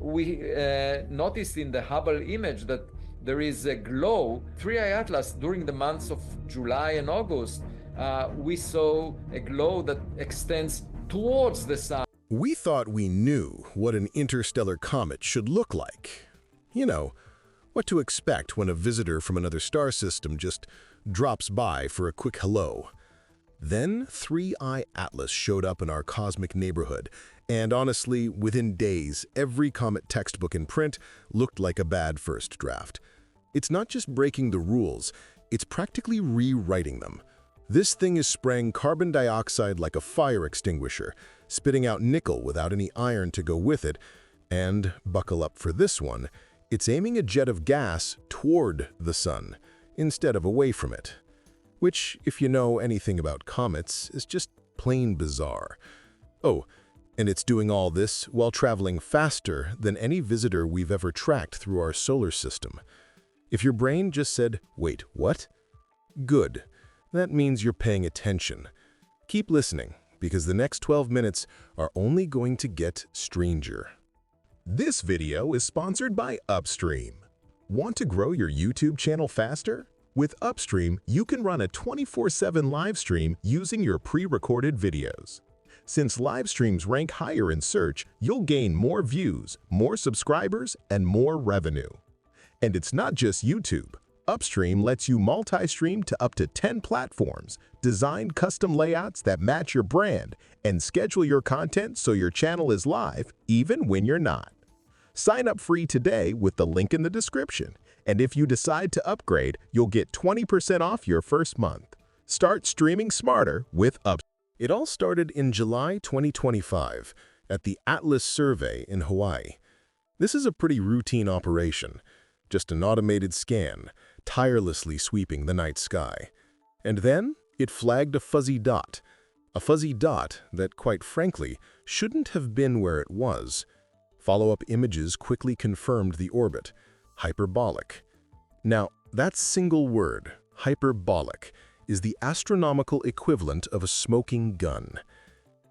we noticed in the Hubble image that there is a glow. 3i Atlas during the months of July and August, we saw a glow that extends towards the sun. We thought we knew what an interstellar comet should look like. You know, what to expect when a visitor from another star system just drops by for a quick hello. Then 3i Atlas showed up in our cosmic neighborhood, and honestly, within days, every comet textbook in print looked like a bad first draft. It's not just breaking the rules, it's practically rewriting them. This thing is spraying carbon dioxide like a fire extinguisher, spitting out nickel without any iron to go with it, and, buckle up for this one, it's aiming a jet of gas toward the sun, instead of away from it. Which, if you know anything about comets, is just plain bizarre. Oh, and it's doing all this while traveling faster than any visitor we've ever tracked through our solar system. If your brain just said, "Wait, what?" Good. That means you're paying attention. Keep listening, because the next 12 minutes are only going to get stranger. This video is sponsored by Upstream. Want to grow your YouTube channel faster? With Upstream, you can run a 24/7 live stream using your pre-recorded videos. Since live streams rank higher in search, you'll gain more views, more subscribers, and more revenue. And it's not just YouTube. Upstream lets you multi-stream to up to 10 platforms, design custom layouts that match your brand, and schedule your content so your channel is live even when you're not. Sign up free today with the link in the description, and if you decide to upgrade, you'll get 20% off your first month. Start streaming smarter with Upstream. It all started in July 2025 at the Atlas Survey in Hawaii. This is a pretty routine operation, just an automated scan, tirelessly sweeping the night sky. And then it flagged a fuzzy dot that, quite frankly, shouldn't have been where it was. Follow-up images quickly confirmed the orbit, hyperbolic. Now, that single word, hyperbolic, is the astronomical equivalent of a smoking gun.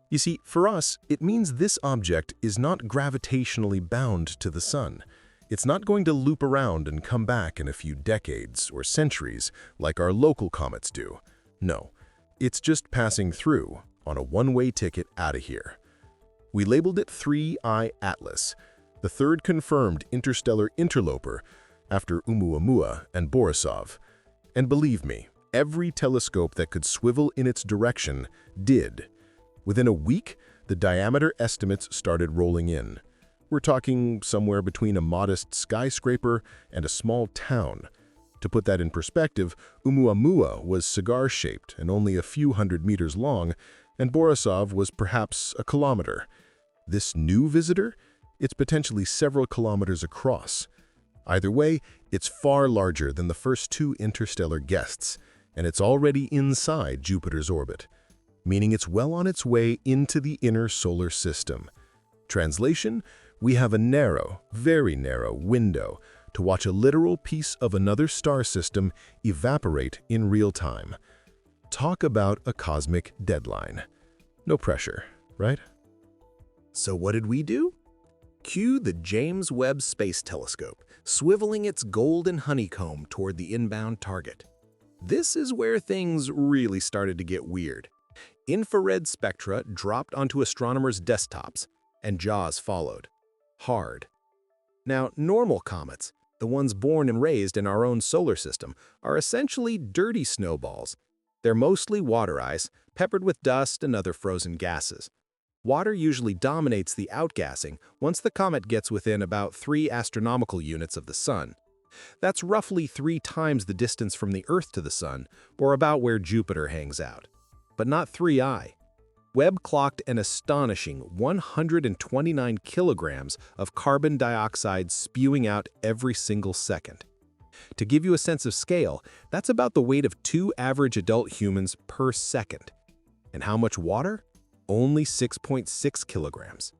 You see, for us, it means this object is not gravitationally bound to the sun. It's not going to loop around and come back in a few decades or centuries like our local comets do. No, it's just passing through on a one-way ticket out of here. We labeled it 3i Atlas, the third confirmed interstellar interloper after Oumuamua and Borisov. And believe me, every telescope that could swivel in its direction did. Within a week, the diameter estimates started rolling in. We're talking somewhere between a modest skyscraper and a small town. To put that in perspective, Oumuamua was cigar-shaped and only a few hundred meters long, and Borisov was perhaps a kilometer. This new visitor? It's potentially several kilometers across. Either way, it's far larger than the first two interstellar guests, and it's already inside Jupiter's orbit, meaning it's well on its way into the inner solar system. Translation: we have a narrow, very narrow window to watch a literal piece of another star system evaporate in real time. Talk about a cosmic deadline. No pressure, right? So what did we do? Cue the James Webb Space Telescope, swiveling its golden honeycomb toward the inbound target. This is where things really started to get weird. Infrared spectra dropped onto astronomers' desktops, and jaws followed. Hard. Now, normal comets, the ones born and raised in our own solar system, are essentially dirty snowballs. They're mostly water ice, peppered with dust and other frozen gases. Water usually dominates the outgassing once the comet gets within about 3 astronomical units of the Sun. That's roughly 3 times the distance from the Earth to the Sun, or about where Jupiter hangs out. But not 3i. Webb clocked an astonishing 129 kilograms of carbon dioxide spewing out every single second. To give you a sense of scale, that's about the weight of 2 average adult humans per second. And how much water? Only 6.6 kilograms.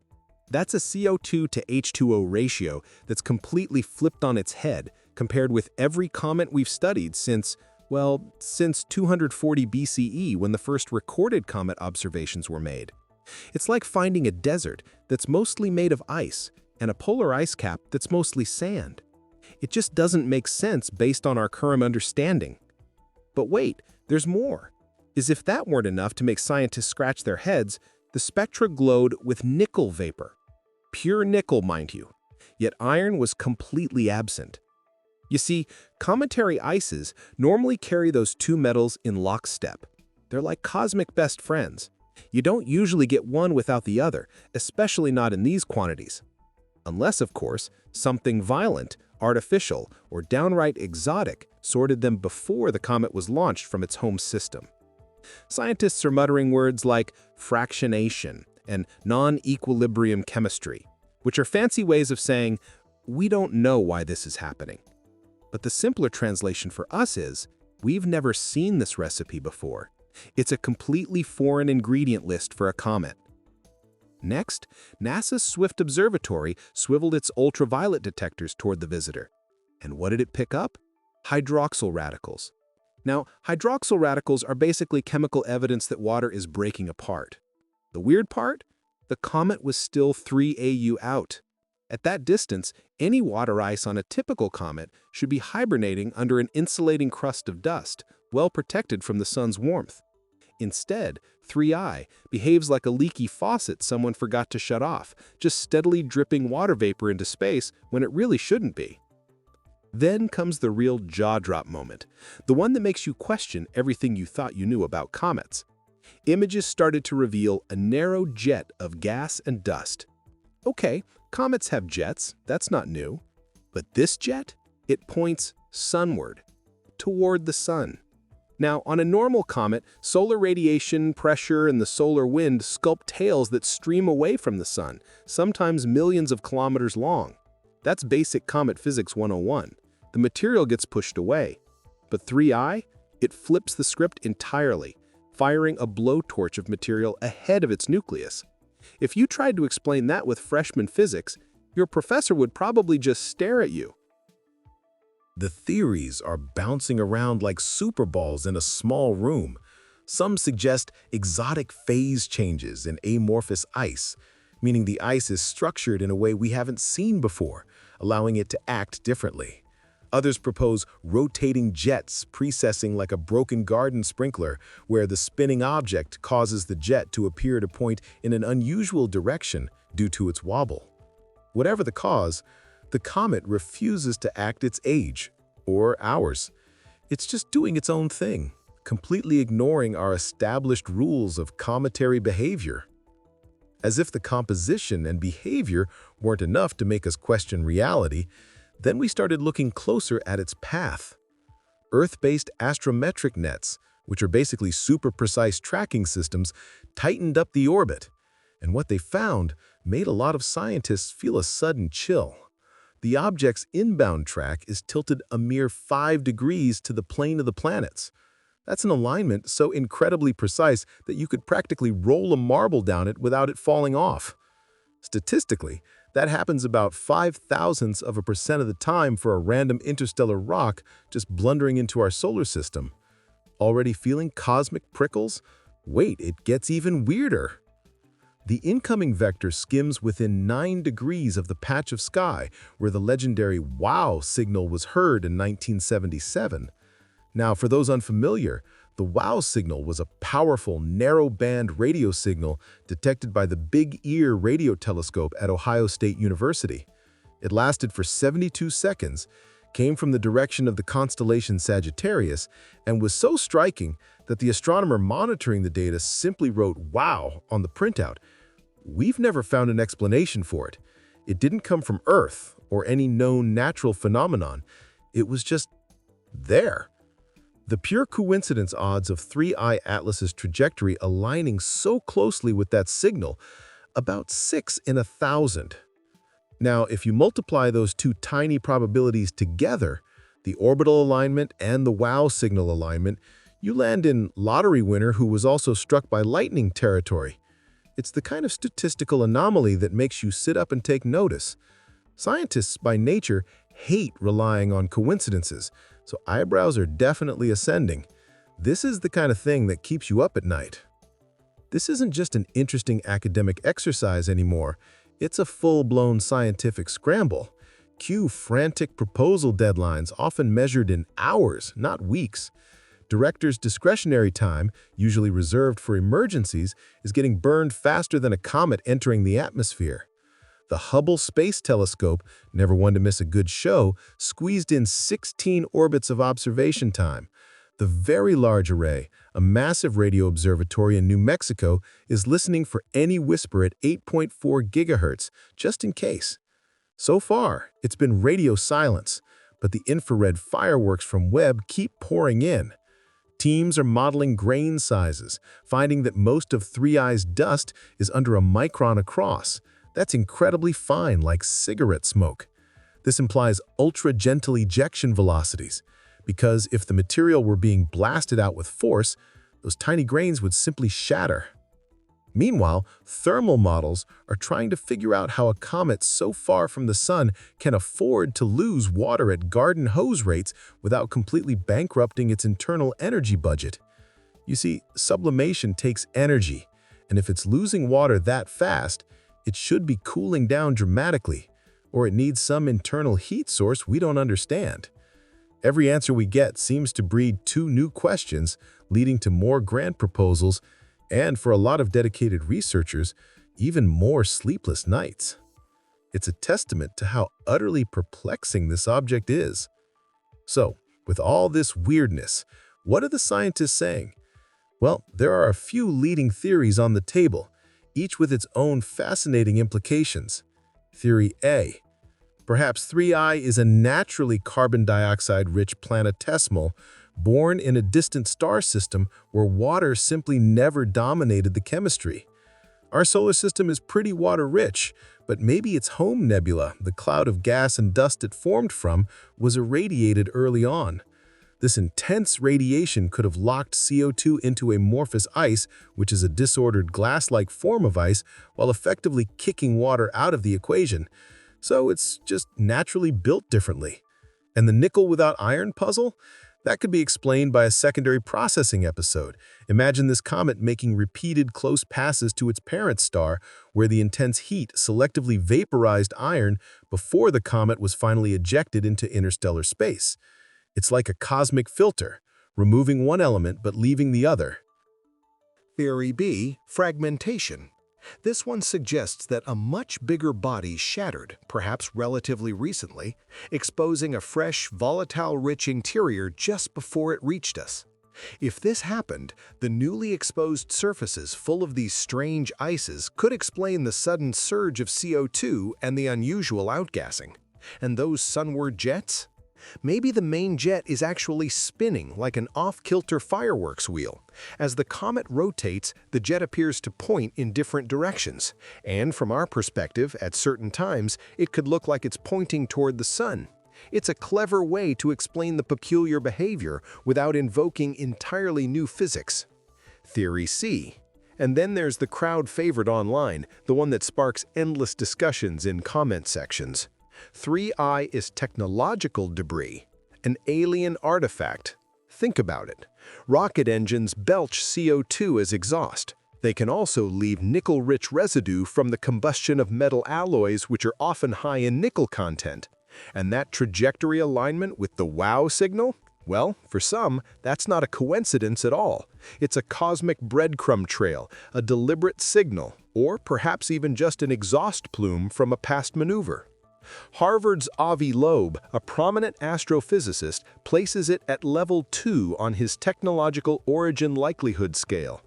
That's a CO2 to H2O ratio that's completely flipped on its head compared with every comet we've studied since 240 BCE when the first recorded comet observations were made. It's like finding a desert that's mostly made of ice and a polar ice cap that's mostly sand. It just doesn't make sense based on our current understanding. But wait, there's more. As if that weren't enough to make scientists scratch their heads, the spectra glowed with nickel vapor. Pure nickel, mind you. Yet iron was completely absent. You see, cometary ices normally carry those two metals in lockstep. They're like cosmic best friends. You don't usually get one without the other, especially not in these quantities. Unless, of course, something violent, artificial, or downright exotic sorted them before the comet was launched from its home system. Scientists are muttering words like fractionation and non-equilibrium chemistry, which are fancy ways of saying, we don't know why this is happening. But the simpler translation for us is, we've never seen this recipe before. It's a completely foreign ingredient list for a comet. Next, NASA's Swift Observatory swiveled its ultraviolet detectors toward the visitor. And what did it pick up? Hydroxyl radicals. Now, hydroxyl radicals are basically chemical evidence that water is breaking apart. The weird part? The comet was still 3 AU out. At that distance, any water ice on a typical comet should be hibernating under an insulating crust of dust, well protected from the sun's warmth. Instead, 3I behaves like a leaky faucet someone forgot to shut off, just steadily dripping water vapor into space when it really shouldn't be. Then comes the real jaw-drop moment, the one that makes you question everything you thought you knew about comets. Images started to reveal a narrow jet of gas and dust. Okay, comets have jets, that's not new. But this jet? It points sunward, toward the sun. Now, on a normal comet, solar radiation, pressure, and the solar wind sculpt tails that stream away from the sun, sometimes millions of kilometers long. That's basic comet physics 101. The material gets pushed away. But 3I? It flips the script entirely, firing a blowtorch of material ahead of its nucleus. If you tried to explain that with freshman physics, your professor would probably just stare at you. The theories are bouncing around like superballs in a small room. Some suggest exotic phase changes in amorphous ice, meaning the ice is structured in a way we haven't seen before, allowing it to act differently. Others propose rotating jets precessing like a broken garden sprinkler, where the spinning object causes the jet to appear to point in an unusual direction due to its wobble. Whatever the cause, the comet refuses to act its age, or ours. It's just doing its own thing, completely ignoring our established rules of cometary behavior. As if the composition and behavior weren't enough to make us question reality, then we started looking closer at its path. Earth-based astrometric nets, which are basically super-precise tracking systems, tightened up the orbit, and what they found made a lot of scientists feel a sudden chill. The object's inbound track is tilted a mere 5 degrees to the plane of the planets. That's an alignment so incredibly precise that you could practically roll a marble down it without it falling off. Statistically, that happens about 0.005% of the time for a random interstellar rock just blundering into our solar system. Already feeling cosmic prickles? Wait, it gets even weirder. The incoming vector skims within 9 degrees of the patch of sky where the legendary WOW signal was heard in 1977. Now, for those unfamiliar, the WOW signal was a powerful, narrow-band radio signal detected by the Big Ear radio telescope at Ohio State University. It lasted for 72 seconds, came from the direction of the constellation Sagittarius, and was so striking that the astronomer monitoring the data simply wrote "WOW" on the printout. We've never found an explanation for it. It didn't come from Earth or any known natural phenomenon. It was just there. The pure coincidence odds of 3I Atlas's trajectory aligning so closely with that signal, about 6 in 1,000. Now, if you multiply those two tiny probabilities together, the orbital alignment and the WOW signal alignment, you land in lottery winner who was also struck by lightning territory. It's the kind of statistical anomaly that makes you sit up and take notice. Scientists, by nature, hate relying on coincidences, so eyebrows are definitely ascending. This is the kind of thing that keeps you up at night. This isn't just an interesting academic exercise anymore. It's a full-blown scientific scramble. Cue frantic proposal deadlines often measured in hours, not weeks. Directors' discretionary time, usually reserved for emergencies, is getting burned faster than a comet entering the atmosphere. The Hubble Space Telescope, never one to miss a good show, squeezed in 16 orbits of observation time. The Very Large Array, a massive radio observatory in New Mexico, is listening for any whisper at 8.4 gigahertz, just in case. So far, it's been radio silence, but the infrared fireworks from Webb keep pouring in. Teams are modeling grain sizes, finding that most of 3I's dust is under a micron across. That's incredibly fine, like cigarette smoke. This implies ultra-gentle ejection velocities, because if the material were being blasted out with force, those tiny grains would simply shatter. Meanwhile, thermal models are trying to figure out how a comet so far from the sun can afford to lose water at garden hose rates without completely bankrupting its internal energy budget. You see, sublimation takes energy, and if it's losing water that fast, it should be cooling down dramatically, or it needs some internal heat source we don't understand. Every answer we get seems to breed two new questions, leading to more grant proposals, and for a lot of dedicated researchers, even more sleepless nights. It's a testament to how utterly perplexing this object is. So, with all this weirdness, what are the scientists saying? Well, there are a few leading theories on the table, each with its own fascinating implications. Theory A. Perhaps 3I is a naturally carbon dioxide-rich planetesimal born in a distant star system where water simply never dominated the chemistry. Our solar system is pretty water-rich, but maybe its home nebula, the cloud of gas and dust it formed from, was irradiated early on. This intense radiation could have locked CO2 into amorphous ice, which is a disordered glass-like form of ice, while effectively kicking water out of the equation. So it's just naturally built differently. And the nickel without iron puzzle? That could be explained by a secondary processing episode. Imagine this comet making repeated close passes to its parent star, where the intense heat selectively vaporized iron before the comet was finally ejected into interstellar space. It's like a cosmic filter, removing one element but leaving the other. Theory B, fragmentation. This one suggests that a much bigger body shattered, perhaps relatively recently, exposing a fresh, volatile-rich interior just before it reached us. If this happened, the newly exposed surfaces full of these strange ices could explain the sudden surge of CO2 and the unusual outgassing. And those sunward jets? Maybe the main jet is actually spinning like an off-kilter fireworks wheel. As the comet rotates, the jet appears to point in different directions, and from our perspective, at certain times, it could look like it's pointing toward the sun. It's a clever way to explain the peculiar behavior without invoking entirely new physics. Theory C. And then there's the crowd favorite online, the one that sparks endless discussions in comment sections. 3I is technological debris, an alien artifact. Think about it. Rocket engines belch CO2 as exhaust. They can also leave nickel-rich residue from the combustion of metal alloys, which are often high in nickel content. And that trajectory alignment with the wow signal? Well, for some, that's not a coincidence at all. It's a cosmic breadcrumb trail, a deliberate signal, or perhaps even just an exhaust plume from a past maneuver. Harvard's Avi Loeb, a prominent astrophysicist, places it at level 2 on his technological origin likelihood scale.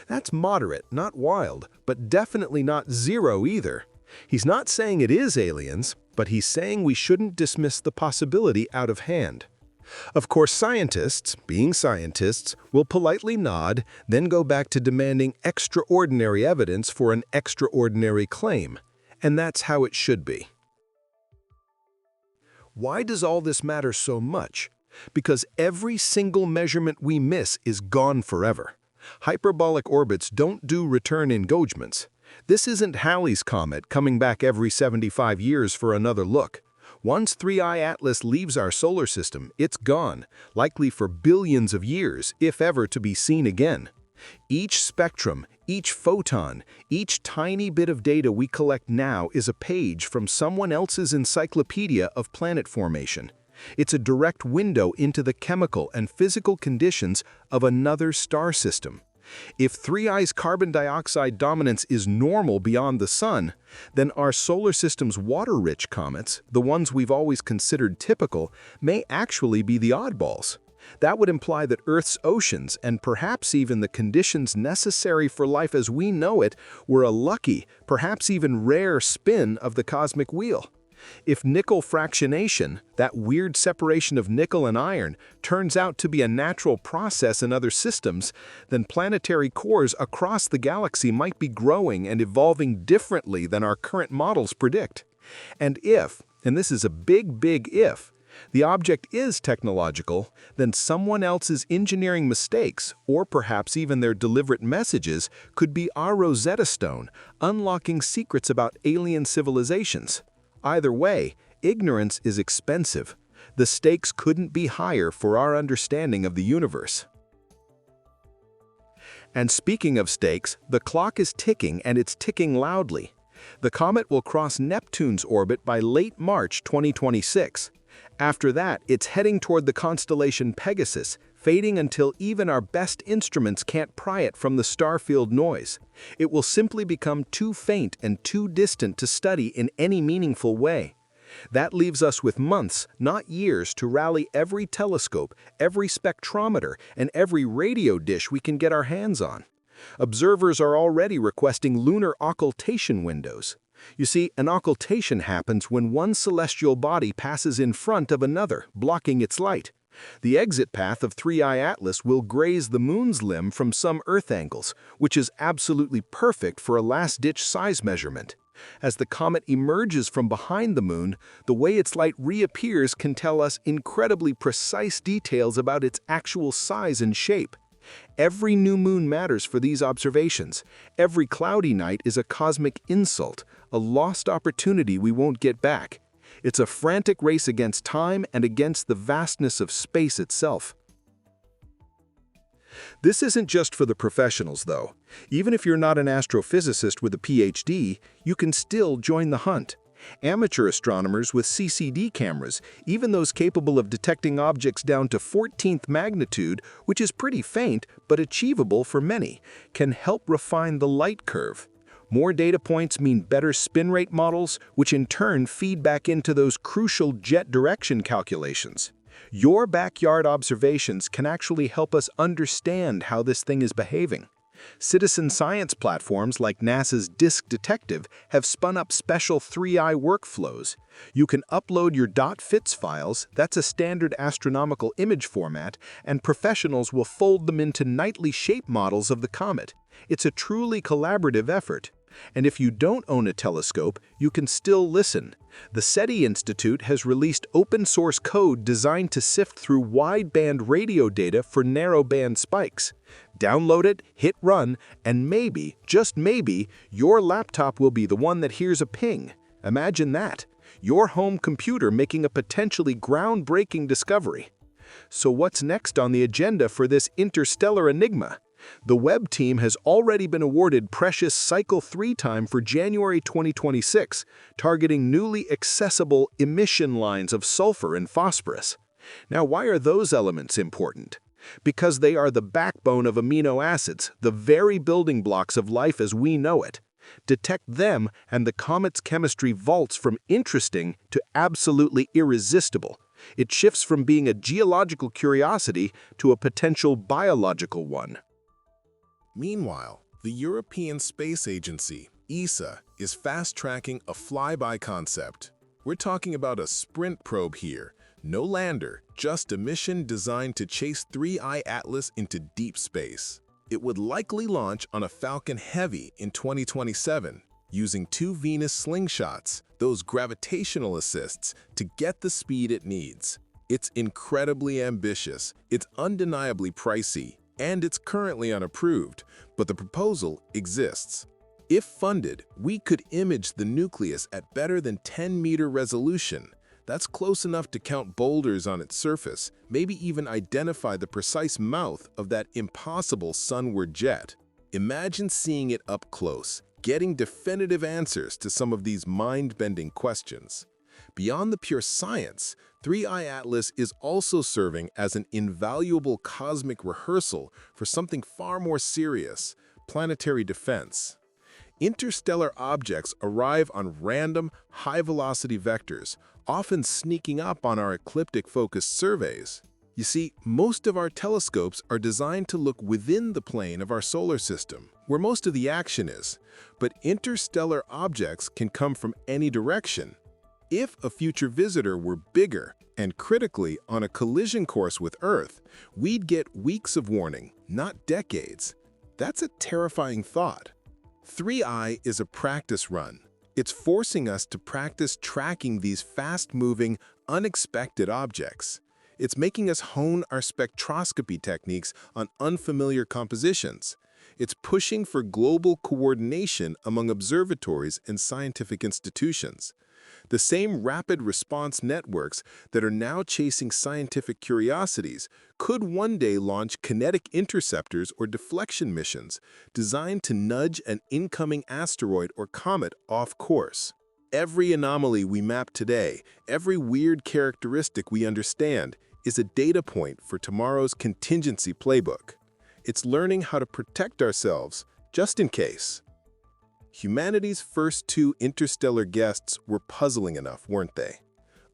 That's moderate, not wild, but definitely not zero either. He's not saying it is aliens, but he's saying we shouldn't dismiss the possibility out of hand. Of course, scientists, being scientists, will politely nod, then go back to demanding extraordinary evidence for an extraordinary claim. And that's how it should be. Why does all this matter so much? Because every single measurement we miss is gone forever. Hyperbolic orbits don't do return engagements. This isn't Halley's Comet coming back every 75 years for another look. Once 3I Atlas leaves our solar system, it's gone, likely for billions of years, if ever to be seen again. Each spectrum, each photon, each tiny bit of data we collect now is a page from someone else's encyclopedia of planet formation. It's a direct window into the chemical and physical conditions of another star system. If 3I's carbon dioxide dominance is normal beyond the Sun, then our solar system's water-rich comets, the ones we've always considered typical, may actually be the oddballs. That would imply that Earth's oceans, and perhaps even the conditions necessary for life as we know it, were a lucky, perhaps even rare spin of the cosmic wheel. If nickel fractionation, that weird separation of nickel and iron, turns out to be a natural process in other systems, then planetary cores across the galaxy might be growing and evolving differently than our current models predict. And if, and this is a big, big if, the object is technological, then someone else's engineering mistakes, or perhaps even their deliberate messages, could be our Rosetta Stone, unlocking secrets about alien civilizations. Either way, ignorance is expensive. The stakes couldn't be higher for our understanding of the universe. And speaking of stakes, the clock is ticking, and it's ticking loudly. The comet will cross Neptune's orbit by late March 2026. After that, it's heading toward the constellation Pegasus, fading until even our best instruments can't pry it from the starfield noise. It will simply become too faint and too distant to study in any meaningful way. That leaves us with months, not years, to rally every telescope, every spectrometer, and every radio dish we can get our hands on. Observers are already requesting lunar occultation windows. You see, an occultation happens when one celestial body passes in front of another, blocking its light. The exit path of 3I Atlas will graze the Moon's limb from some Earth angles, which is absolutely perfect for a last-ditch size measurement. As the comet emerges from behind the Moon, the way its light reappears can tell us incredibly precise details about its actual size and shape. Every new moon matters for these observations. Every cloudy night is a cosmic insult, a lost opportunity we won't get back. It's a frantic race against time and against the vastness of space itself. This isn't just for the professionals, though. Even if you're not an astrophysicist with a PhD, you can still join the hunt. Amateur astronomers with CCD cameras, even those capable of detecting objects down to 14th magnitude, which is pretty faint but achievable for many, can help refine the light curve. More data points mean better spin rate models, which in turn feed back into those crucial jet direction calculations. Your backyard observations can actually help us understand how this thing is behaving. Citizen science platforms like NASA's Disk Detective have spun up special 3I workflows. You can upload your .fits files, that's a standard astronomical image format, and professionals will fold them into nightly shape models of the comet. It's a truly collaborative effort. And if you don't own a telescope, you can still listen. The SETI Institute has released open-source code designed to sift through wideband radio data for narrowband spikes. Download it, hit run, and maybe, just maybe, your laptop will be the one that hears a ping. Imagine that. Your home computer making a potentially groundbreaking discovery. So what's next on the agenda for this interstellar enigma? The Webb team has already been awarded precious Cycle 3 time for January 2026, targeting newly accessible emission lines of sulfur and phosphorus. Now, why are those elements important? Because they are the backbone of amino acids, the very building blocks of life as we know it. Detect them, and the comet's chemistry vaults from interesting to absolutely irresistible. It shifts from being a geological curiosity to a potential biological one. Meanwhile, the European Space Agency, ESA, is fast-tracking a flyby concept. We're talking about a sprint probe here. No lander, just a mission designed to chase 3I Atlas into deep space. It would likely launch on a Falcon Heavy in 2027, using 2 Venus slingshots, those gravitational assists, to get the speed it needs. It's incredibly ambitious, it's undeniably pricey, and it's currently unapproved, but the proposal exists. If funded, we could image the nucleus at better than 10-meter resolution. That's close enough to count boulders on its surface, maybe even identify the precise mouth of that impossible sunward jet. Imagine seeing it up close, getting definitive answers to some of these mind-bending questions. Beyond the pure science, 3I Atlas is also serving as an invaluable cosmic rehearsal for something far more serious: planetary defense. Interstellar objects arrive on random, high-velocity vectors, often sneaking up on our ecliptic-focused surveys. You see, most of our telescopes are designed to look within the plane of our solar system, where most of the action is, but interstellar objects can come from any direction. If a future visitor were bigger and, critically, on a collision course with Earth, we'd get weeks of warning, not decades. That's a terrifying thought. 3I is a practice run. It's forcing us to practice tracking these fast-moving, unexpected objects. It's making us hone our spectroscopy techniques on unfamiliar compositions. It's pushing for global coordination among observatories and scientific institutions. The same rapid response networks that are now chasing scientific curiosities could one day launch kinetic interceptors or deflection missions designed to nudge an incoming asteroid or comet off course. Every anomaly we map today, every weird characteristic we understand, is a data point for tomorrow's contingency playbook. It's learning how to protect ourselves, just in case. Humanity's first two interstellar guests were puzzling enough, weren't they?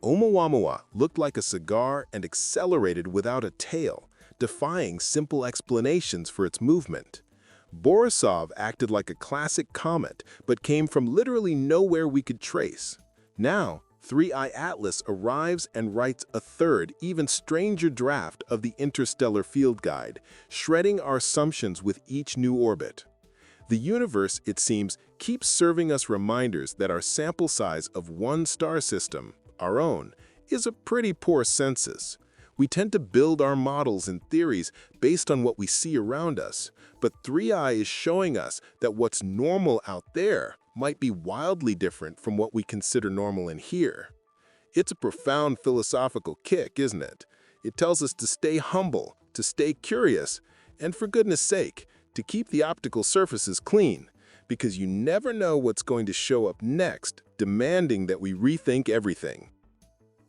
Oumuamua looked like a cigar and accelerated without a tail, defying simple explanations for its movement. Borisov acted like a classic comet, but came from literally nowhere we could trace. Now, 3I Atlas arrives and writes a third, even stranger draft of the Interstellar Field Guide, shredding our assumptions with each new orbit. The universe, it seems, keeps serving us reminders that our sample size of one star system, our own, is a pretty poor census. We tend to build our models and theories based on what we see around us, but 3I is showing us that what's normal out there might be wildly different from what we consider normal in here. It's a profound philosophical kick, isn't it? It tells us to stay humble, to stay curious, and for goodness sake, to keep the optical surfaces clean, because you never know what's going to show up next, demanding that we rethink everything.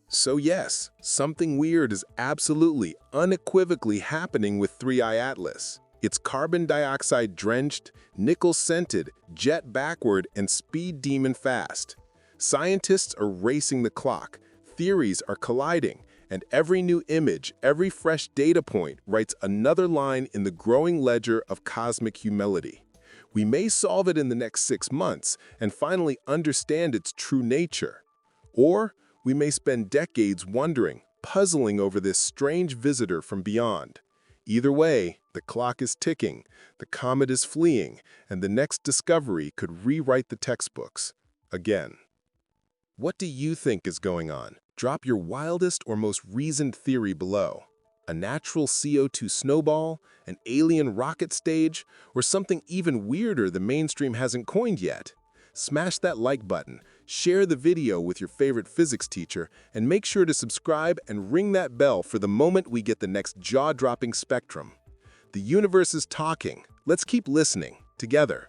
So yes, something weird is absolutely, unequivocally happening with 3I Atlas. It's carbon dioxide-drenched, nickel-scented, jet-backward, and speed demon fast. Scientists are racing the clock, theories are colliding, and every new image, every fresh data point writes another line in the growing ledger of cosmic humility. We may solve it in the next 6 months and finally understand its true nature. Or we may spend decades wondering, puzzling over this strange visitor from beyond. Either way, the clock is ticking, the comet is fleeing, and the next discovery could rewrite the textbooks again. What do you think is going on? Drop your wildest or most reasoned theory below. A natural CO2 snowball, an alien rocket stage, or something even weirder the mainstream hasn't coined yet? Smash that like button, share the video with your favorite physics teacher, and make sure to subscribe and ring that bell for the moment we get the next jaw-dropping spectrum. The universe is talking. Let's keep listening, together.